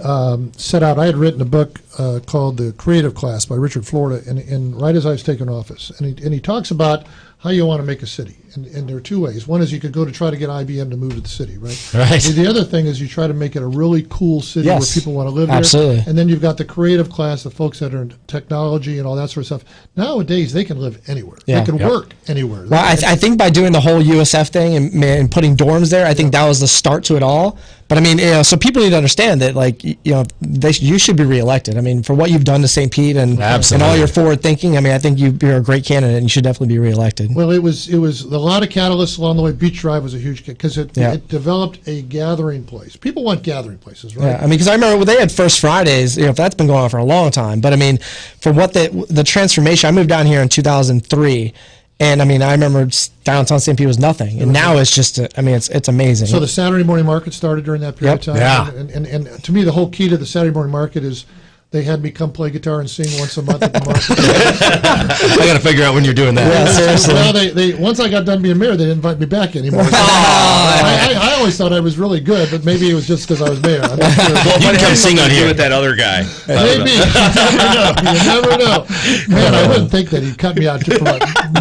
set out, I had written a book called The Creative Class by Richard Florida, and right as I was taking office. And he talks about how you want to make a city. And there are two ways. One is you could go to try to get IBM to move to the city, right? Right. The other thing is you try to make it a really cool city Yes, where people want to live absolutely. there. And then you've got the creative class, the folks that are in technology and all that sort of stuff. Nowadays, they can live anywhere. Yeah. They can work anywhere. Well, I think by doing the whole USF thing and putting dorms there, I think that was the start to it all. But I mean, so people need to understand that, like, you should be reelected. I mean, for what you've done to St. Pete and all your forward thinking, I mean, I think you're a great candidate and you should definitely be reelected. Well, it was a lot of catalysts along the way. Beach Drive was a huge because it developed a gathering place. People want gathering places, right? Yeah, I mean, because I remember when they had First Fridays. That's been going on for a long time. But I mean, for what the transformation, I moved down here in 2003. And I mean, I remember downtown St. Pete was nothing, and now it's just, it's amazing. So the Saturday morning market started during that period of time. Yeah. And to me, the whole key to the Saturday morning market is they had me come play guitar and sing once a month at the market. I got to figure out when you're doing that. Yeah, seriously. Well, they once I got done being mayor, they didn't invite me back anymore. I always thought I was really good, but maybe it was just because I was mayor. I'm not sure. Well, you can come sing on here with that other guy. Maybe. You never know. Man, I wouldn't think that he'd cut me out for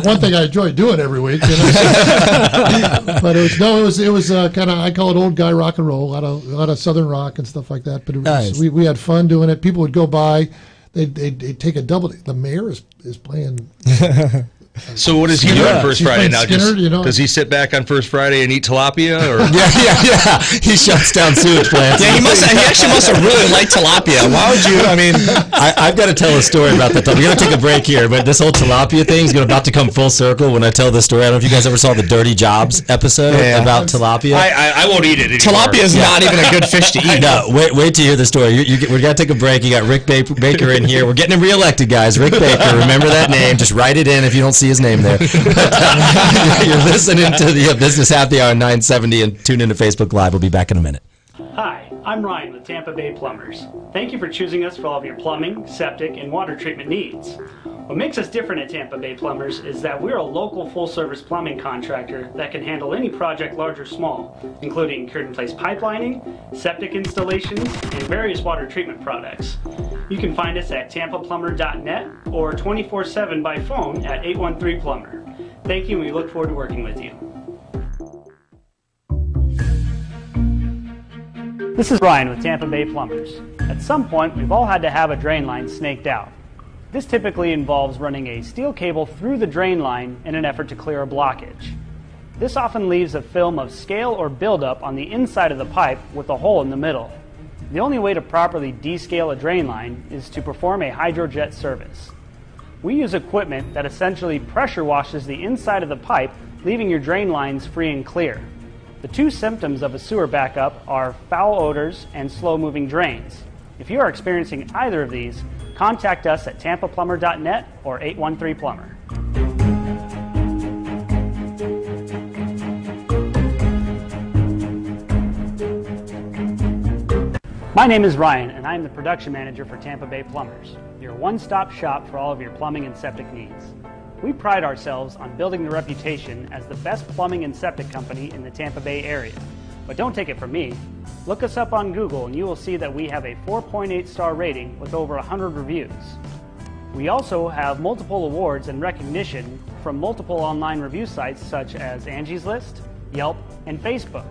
one thing I enjoy doing every week. But it was kind of, I call it old guy rock and roll, a lot of southern rock and stuff like that. But it was, Nice. we had fun doing it. People would go by, they'd take a double. The mayor is playing. So what does he do on First He's Friday playing now? Skinner, Does he sit back on First Friday and eat tilapia? Or Yeah. He shuts down sewage plants. Yeah, he actually must have really liked tilapia. Why would you? I mean, I've got to tell a story about that. We're going to take a break here, but this whole tilapia thing is about to come full circle when I tell this story. I don't know if you guys ever saw the Dirty Jobs episode about tilapia. I won't eat it anymore. tilapia is not even a good fish to eat. No, wait to hear the story. We're going to take a break. You got Rick Baker in here. We're getting him reelected, guys. Rick Baker. Remember that name. Just write it in if you don't see his name there. You're listening to the Business Happy Hour 970 and tune into Facebook Live. We'll be back in a minute. Hi, I'm Ryan with Tampa Bay Plumbers. Thank you for choosing us for all of your plumbing, septic, and water treatment needs. What makes us different at Tampa Bay Plumbers is that we're a local full-service plumbing contractor that can handle any project, large or small, including cured-in-place pipelining, septic installations, and various water treatment products. You can find us at tampaplumber.net or 24/7 by phone at 813-PLUMBER. Thank you, and we look forward to working with you. This is Ryan with Tampa Bay Plumbers. At some point, we've all had to have a drain line snaked out. This typically involves running a steel cable through the drain line in an effort to clear a blockage. This often leaves a film of scale or buildup on the inside of the pipe with a hole in the middle. The only way to properly descale a drain line is to perform a hydrojet service. We use equipment that essentially pressure washes the inside of the pipe, leaving your drain lines free and clear. The two symptoms of a sewer backup are foul odors and slow-moving drains. If you are experiencing either of these, contact us at tampaplumber.net or 813-PLUMBER. My name is Ryan, and I'm the production manager for Tampa Bay Plumbers, your one-stop shop for all of your plumbing and septic needs. We pride ourselves on building the reputation as the best plumbing and septic company in the Tampa Bay area. But don't take it from me. Look us up on Google and you will see that we have a 4.8 star rating with over 100 reviews. We also have multiple awards and recognition from multiple online review sites such as Angie's List, Yelp, and Facebook.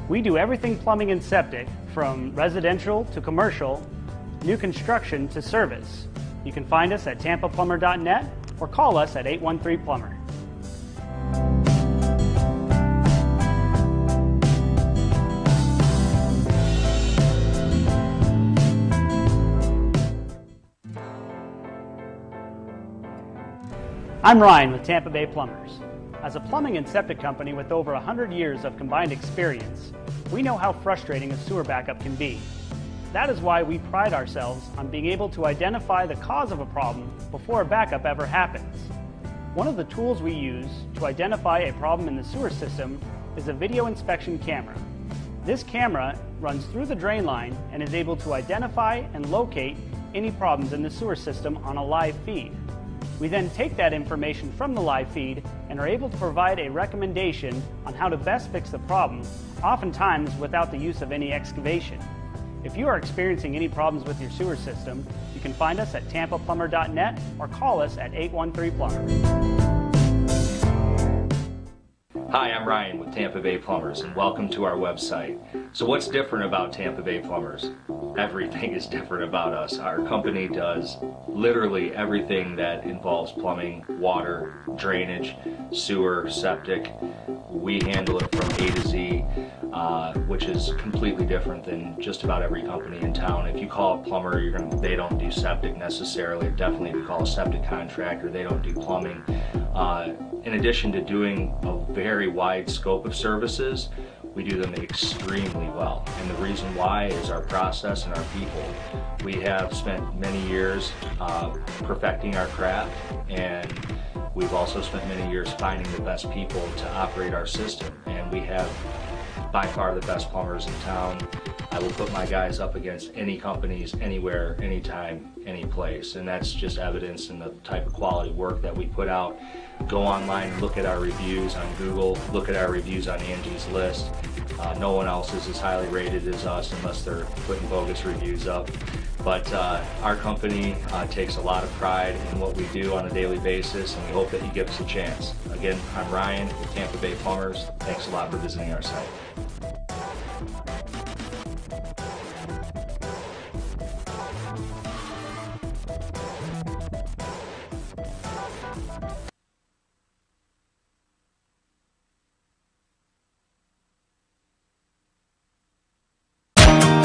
We do everything plumbing and septic, from residential to commercial, new construction to service. You can find us at tampaplumber.net or call us at 813-PLUMBER. I'm Ryan with Tampa Bay Plumbers. As a plumbing and septic company with over 100 years of combined experience, we know how frustrating a sewer backup can be. That is why we pride ourselves on being able to identify the cause of a problem before a backup ever happens. One of the tools we use to identify a problem in the sewer system is a video inspection camera. This camera runs through the drain line and is able to identify and locate any problems in the sewer system on a live feed. We then take that information from the live feed and are able to provide a recommendation on how to best fix the problem, oftentimes without the use of any excavation. If you are experiencing any problems with your sewer system, you can find us at tampaplumber.net or call us at 813-PLUMBER. Hi, I'm Ryan with Tampa Bay Plumbers, and welcome to our website. So what's different about Tampa Bay Plumbers? Everything is different about us. Our company does literally everything that involves plumbing, water, drainage, sewer, septic. We handle it from A to Z, which is completely different than just about every company in town. If you call a plumber, they don't do septic necessarily. Definitely if you call a septic contractor, they don't do plumbing. In addition to doing a very wide scope of services, we do them extremely well. And the reason why is our process and our people. We have spent many years perfecting our craft, and we've also spent many years finding the best people to operate our system. And we have by far the best plumbers in town. I will put my guys up against any companies, anywhere, anytime, any place. And that's just evidence in the type of quality work that we put out. Go online, look at our reviews on Google, look at our reviews on Angie's List. No one else is as highly rated as us unless they're putting bogus reviews up. But our company takes a lot of pride in what we do on a daily basis, and we hope that you give us a chance. Again, I'm Ryan with Tampa Bay Plumbers. Thanks a lot for visiting our site.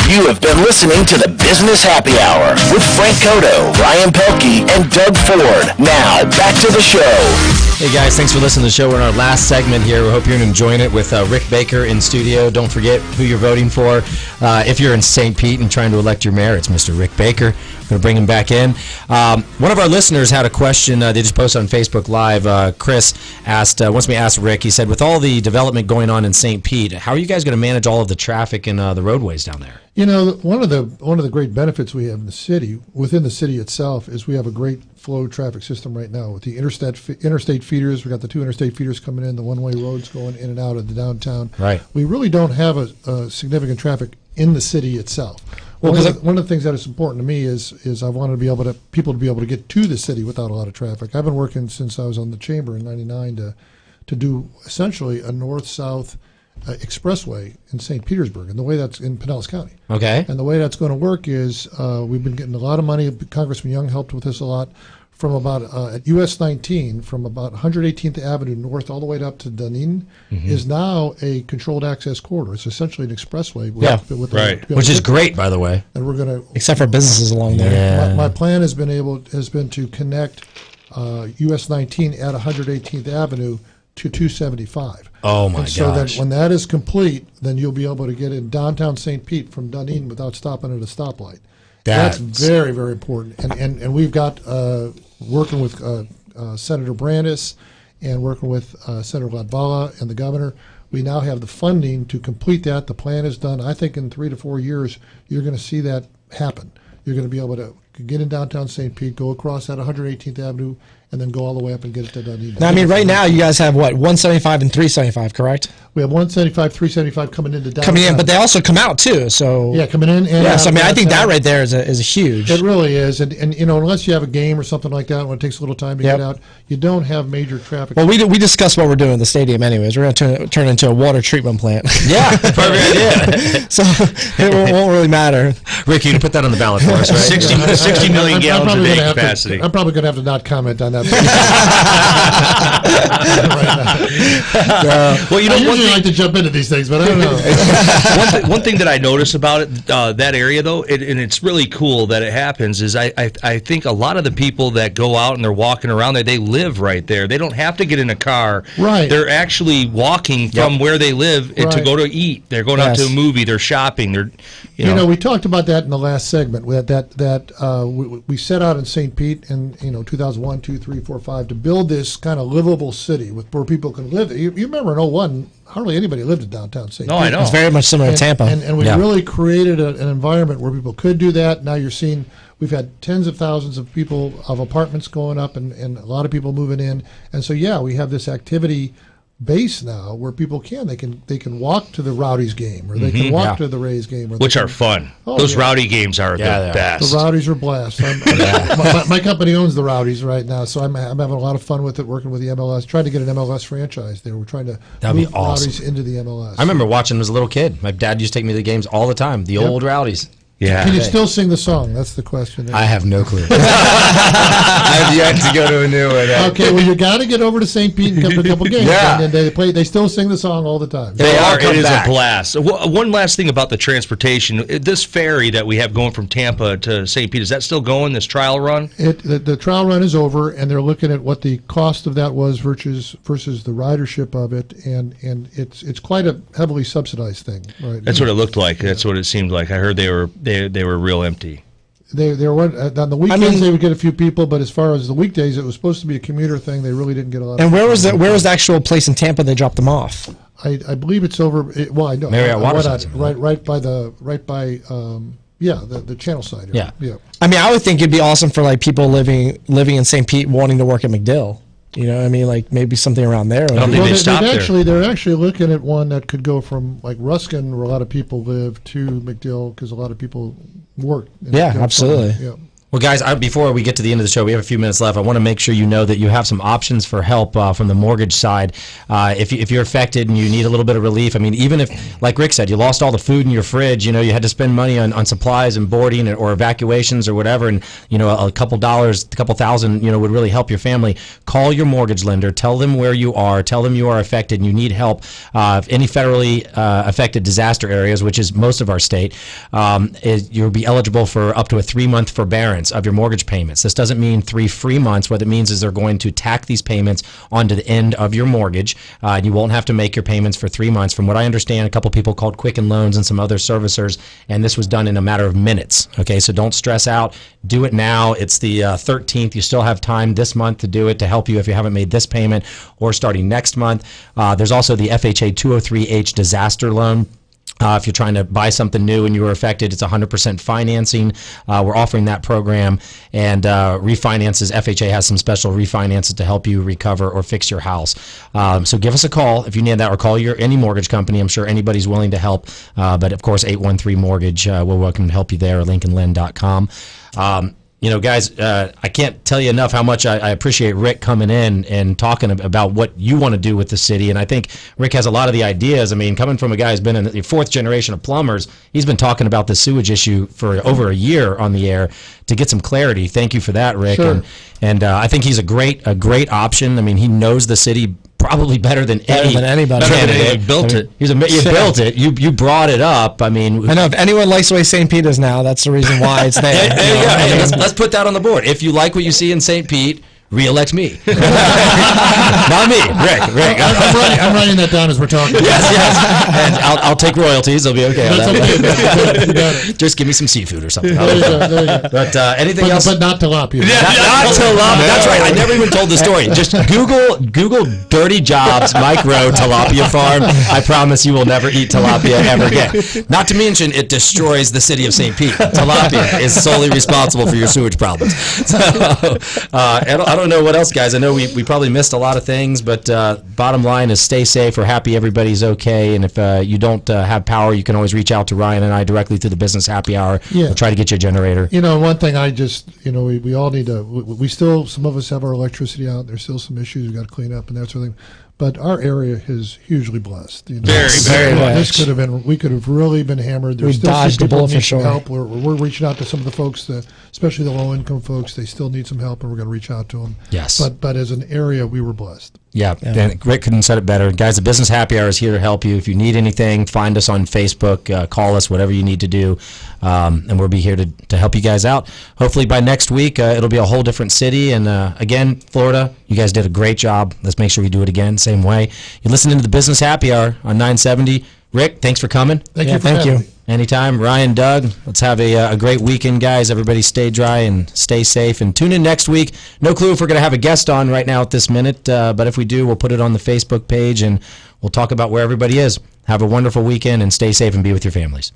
You have been listening to the Business Happy Hour with Frank Cotto, Ryan Pelkey, and Doug Ford. Now, back to the show. Hey guys, thanks for listening to the show. We're in our last segment here. We hope you're enjoying it with Rick Baker in studio. Don't forget who you're voting for. If you're in St. Pete and trying to elect your mayor, it's Mr. Rick Baker. We're going to bring him back in. One of our listeners had a question. They just posted on Facebook Live. Chris asked, wants me to ask Rick, he said, with all the development going on in St. Pete, how are you guys going to manage all of the traffic and the roadways down there? You know, one of the great benefits we have in the city, within the city itself, is we have a great flow traffic system right now with the interstate feeders. We got the 2 interstate feeders coming in, the one-way roads going in and out of the downtown. Right. We really don't have a significant traffic in the city itself. Well, one of the things that is important to me is I want to be able to people to be able to get to the city without a lot of traffic. I've been working since I was on the chamber in '99 to do essentially a north-south expressway in St. Petersburg, and the way that's in Pinellas County. Okay. And the way that's going to work is we've been getting a lot of money. Congressman Young helped with this a lot. From about at US 19, from about 118th Avenue north all the way up to Dunedin, is now a controlled access corridor. It's essentially an expressway. Which is great, by the way. And we're going to, except for businesses along there. Yeah. My plan has been to connect US 19 at 118th Avenue to 275. Oh my gosh! So that when that is complete, then you'll be able to get in downtown St. Pete from Dunedin without stopping at a stoplight. That's very, very important. And we've got working with Senator Brandis and working with Senator Latvala and the governor. We now have the funding to complete that. The plan is done. I think in 3 to 4 years, you're going to see that happen. You're going to be able to get in downtown St. Pete, go across that 118th Avenue, and then go all the way up and get it to Dunedin. Now, I mean, right now you guys have what, 175 and 375, correct? We have 175, 375 coming into downtown. Coming in, but they also come out too. So yeah, coming in. And yeah, so I mean, I think that right there is a huge. It really is, and you know, unless you have a game or something like that, when it takes a little time to get out, you don't have major traffic. Well, we discussed what we're doing at the stadium, anyways. We're going to turn it into a water treatment plant. Yeah, perfect idea. So it won't really matter. Rick, you can put that on the ballot for us, right? 60 million gallons a day capacity. I'm probably going to have to not comment on that. Well, you know, I usually like to jump into these things, but I don't know. one thing that I notice about it, that area though, and it's really cool that it happens, is I think a lot of the people that go out and they're walking around there, they live right there. They don't have to get in a car. Right. They're actually walking from where they live to go to eat. They're going out to a movie. They're shopping. They're, you know, we talked about that in the last segment. We set out in St. Pete in 2001, 2, 3, 4, 5 to build this kind of livable city where people can live. You remember in '01, hardly anybody lived in downtown St. Pete. No, I know. It's very much similar to Tampa. And we really created an environment where people could do that. Now you're seeing we've had tens of thousands of people, of apartments going up and a lot of people moving in. And so, yeah, we have this activity base now where people they can walk to the Rowdies game, or they can walk to the Rays game, which are fun. Oh, Those Rowdy games are the best. The Rowdies are blast. My company owns the Rowdies right now, so I'm having a lot of fun with it, working with the MLS, trying to get an MLS franchise there. We're trying to move Rowdies into the MLS. I remember watching them as a little kid. My dad used to take me to the games all the time, the old Rowdies. Yeah. Can you still sing the song? That's the question. I have no clue. I have yet to go to a new one. Okay, well, you got to get over to St. Pete and come to a couple games. Yeah. And they still sing the song all the time. They are. It is a blast. One last thing about the transportation. This ferry that we have going from Tampa to St. Pete, is that still going, this trial run? The trial run is over, and they're looking at what the cost of that was versus the ridership of it, and it's quite a heavily subsidized thing. Right? That's what it looked like. That's what it seemed like. I heard they were real empty. They were on the weekends. They would get a few people, but as far as the weekdays, it was supposed to be a commuter thing. They really didn't get a lot. And where was the actual place in Tampa they dropped them off? I believe it's over. I know Marriott Waterfront. Right by the channel side area. Yeah. I mean, I would think it'd be awesome for like people living in St. Pete wanting to work at McDill. You know what I mean? Like maybe something around there. I don't think they stopped there. They're actually looking at one that could go from like Ruskin, where a lot of people live, to McDill, because a lot of people work. Yeah, absolutely. Yeah. Well, guys, before we get to the end of the show, we have a few minutes left. I want to make sure you know that you have some options for help from the mortgage side. If you're affected and you need a little bit of relief, I mean, even if, like Rick said, you lost all the food in your fridge, you had to spend money on supplies and boarding or evacuations or whatever, and, a couple thousand, would really help your family. Call your mortgage lender. Tell them where you are. Tell them you are affected and you need help. Any federally affected disaster areas, which is most of our state, you'll be eligible for up to a 3-month forbearance of your mortgage payments. This doesn't mean 3 free months. What it means is they're going to tack these payments onto the end of your mortgage. You won't have to make your payments for 3 months. From what I understand, a couple people called Quicken Loans and some other servicers, and this was done in a matter of minutes. Okay, so don't stress out. Do it now. It's the 13th. You still have time this month to do it, to help you if you haven't made this payment, or starting next month. There's also the FHA 203H disaster loan. If you're trying to buy something new and you were affected, it's 100% financing. We're offering that program, and refinances. FHA has some special refinances to help you recover or fix your house. So give us a call if you need that, or call any mortgage company. I'm sure anybody's willing to help. But of course, 813 Mortgage. We're welcome to help you there. LincolnLend.com. Guys, I can't tell you enough how much I appreciate Rick coming in and talking about what you want to do with the city. And I think Rick has a lot of the ideas. I mean, coming from a guy who's been in the 4th generation of plumbers, he's been talking about the sewage issue for over a year on the air to get some clarity. Thank you for that, Rick. Sure. And I think he's a great option. I mean, he knows the city probably better than anybody. You built it. You built it. You brought it up. I mean, I know if anyone likes the way St. Pete is now, that's the reason why it's there. There you go. Hey, let's put that on the board. If you like what you see in St. Pete, re-elect me. Not me, Rick. I'm writing that down as we're talking. Yes. And I'll take royalties. It'll be okay. Just give me some seafood or something. There you go. But anything else? But not tilapia. Not tilapia. That's right. I never even told the story. Just Google Dirty Jobs Mike Rowe Tilapia Farm. I promise you will never eat tilapia ever again. Not to mention it destroys the city of St. Pete. Tilapia is solely responsible for your sewage problems. So, I don't know what else, guys. I know we probably missed a lot of things, but bottom line is stay safe. We're happy everybody's okay. And if you don't have power, you can always reach out to Ryan and I directly through the Business Happy Hour. Yeah. We'll try to get you a generator. One thing we all need to, we still, some of us have our electricity out. There's still some issues we've got to clean up and that sort of thing. But our area is hugely blessed. Very, very much. We could have really been hammered. There's still dodged some the bullet people for need some sure. help. We're reaching out to some of the folks, especially the low-income folks. They still need some help, and we're going to reach out to them. Yes. But as an area, we were blessed. Yeah. And Rick couldn't have said it better. Guys, the Business Happy Hour is here to help you. If you need anything, find us on Facebook, call us, whatever you need to do, and we'll be here to help you guys out. Hopefully by next week, it'll be a whole different city. And again, Florida, you guys did a great job. Let's make sure we do it again, same way. You're listening to the Business Happy Hour on 970. Rick, thanks for coming. Thank you for having me. Anytime. Ryan, Doug, let's have a great weekend, guys. Everybody stay dry and stay safe. And tune in next week. No clue if we're going to have a guest on right now at this minute, but if we do, we'll put it on the Facebook page, and we'll talk about where everybody is. Have a wonderful weekend, and stay safe and be with your families.